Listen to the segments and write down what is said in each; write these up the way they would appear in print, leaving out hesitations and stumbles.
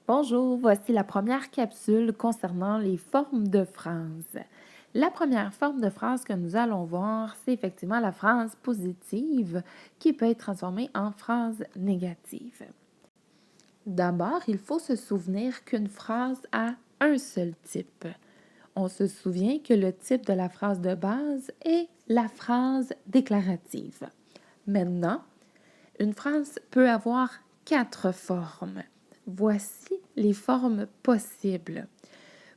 Bonjour, voici la première capsule concernant les formes de phrases. La première forme de phrase que nous allons voir, c'est effectivement la phrase positive qui peut être transformée en phrase négative. D'abord, il faut se souvenir qu'une phrase a un seul type. On se souvient que le type de la phrase de base est la phrase déclarative. Maintenant, une phrase peut avoir 4 formes. Voici les formes possibles.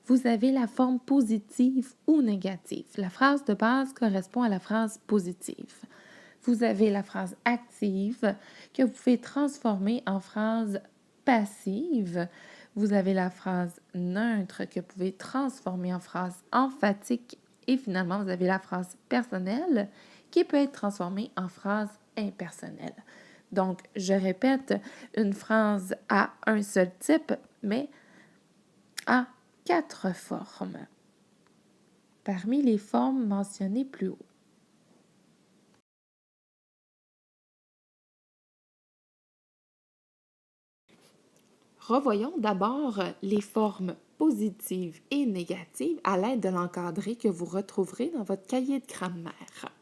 Vous avez la forme positive ou négative. La phrase de base correspond à la phrase positive. Vous avez la phrase active que vous pouvez transformer en phrase passive. Vous avez la phrase neutre que vous pouvez transformer en phrase emphatique. Et finalement, vous avez la phrase personnelle qui peut être transformée en phrase impersonnelle. Donc, je répète, une phrase a un seul type, mais a 4 formes. Parmi les formes mentionnées plus haut. Revoyons d'abord les formes positives et négatives à l'aide de l'encadré que vous retrouverez dans votre cahier de grammaire.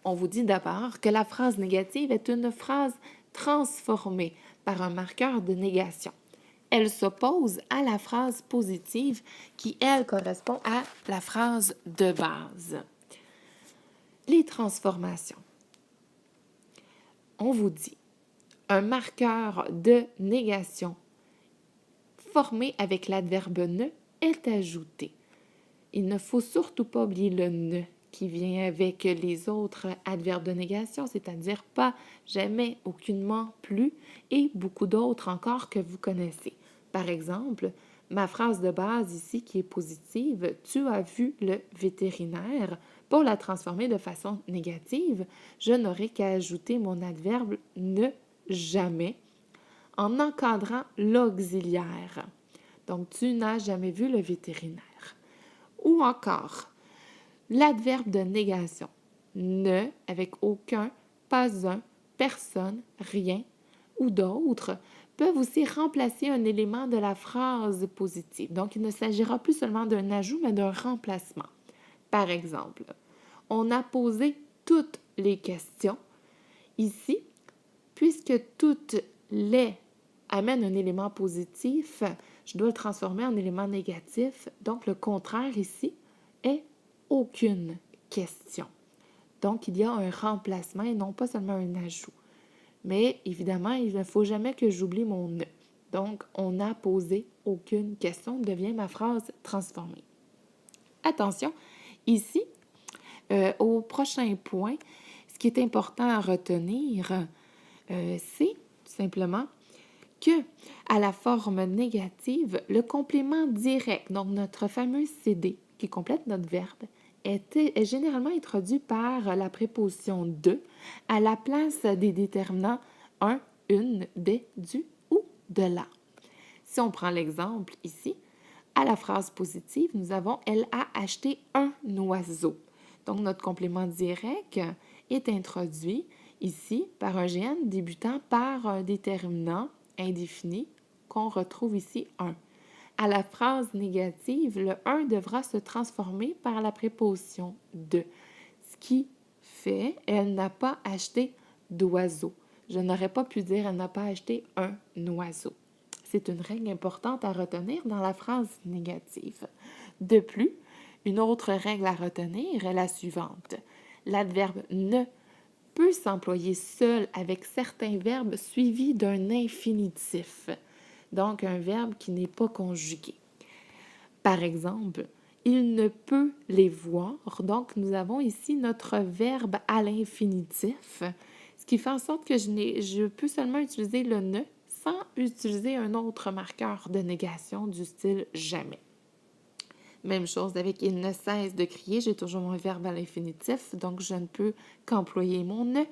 On vous dit d'abord que la phrase négative est une phrase transformée par un marqueur de négation. Elle s'oppose à la phrase positive qui, elle, correspond à la phrase de base. Les transformations. On vous dit un marqueur de négation formé avec l'adverbe ne est ajouté. Il ne faut surtout pas oublier le ne qui vient avec les autres adverbes de négation, c'est-à-dire pas, jamais, aucunement, plus et beaucoup d'autres encore que vous connaissez. Par exemple, ma phrase de base ici qui est positive, tu as vu le vétérinaire. Pour la transformer de façon négative, je n'aurai qu'à ajouter mon adverbe ne jamais en encadrant l'auxiliaire. Donc, tu n'as jamais vu le vétérinaire. Ou encore, l'adverbe de négation. Ne, avec aucun, pas un, personne, rien ou d'autres, peuvent aussi remplacer un élément de la phrase positive. Donc, il ne s'agira plus seulement d'un ajout, mais d'un remplacement. Par exemple, on a posé toutes les questions. Ici, puisque toutes les amènent un élément positif, je dois le transformer en élément négatif. Donc, le contraire ici est aucune question. Donc, il y a un remplacement et non pas seulement un ajout. Mais évidemment, il ne faut jamais que j'oublie mon ne. Donc, on n'a posé aucune question devient ma phrase transformée. Attention, ici, au prochain point, ce qui est important à retenir, c'est tout simplement que à la forme négative, le complément direct, donc notre fameux CD qui complète notre verbe, est généralement introduit par la préposition de à la place des déterminants un, une, des, du ou de la. Si on prend l'exemple ici, à la phrase positive, nous avons « Elle a acheté un oiseau ». Donc, notre complément direct est introduit ici par un GN débutant par un déterminant indéfini qu'on retrouve ici « un ». À la phrase négative, le « un » devra se transformer par la préposition « de », ce qui fait « Elle n'a pas acheté d'oiseau ». Je n'aurais pas pu dire « Elle n'a pas acheté un oiseau ». C'est une règle importante à retenir dans la phrase négative. De plus, une autre règle à retenir est la suivante. L'adverbe ne peut s'employer seul avec certains verbes suivis d'un infinitif, donc un verbe qui n'est pas conjugué. Par exemple, il ne peut les voir, donc nous avons ici notre verbe à l'infinitif, ce qui fait en sorte que je peux seulement utiliser le ne sans utiliser un autre marqueur de négation du style jamais. Même chose avec il ne cesse de crier, j'ai toujours mon verbe à l'infinitif, donc je ne peux qu'employer mon ne.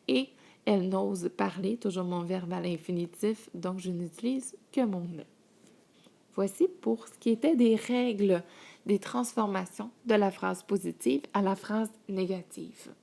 Et elle n'ose parler, toujours mon verbe à l'infinitif, donc je n'utilise que mon ne. Voici pour ce qui était des règles des transformations de la phrase positive à la phrase négative.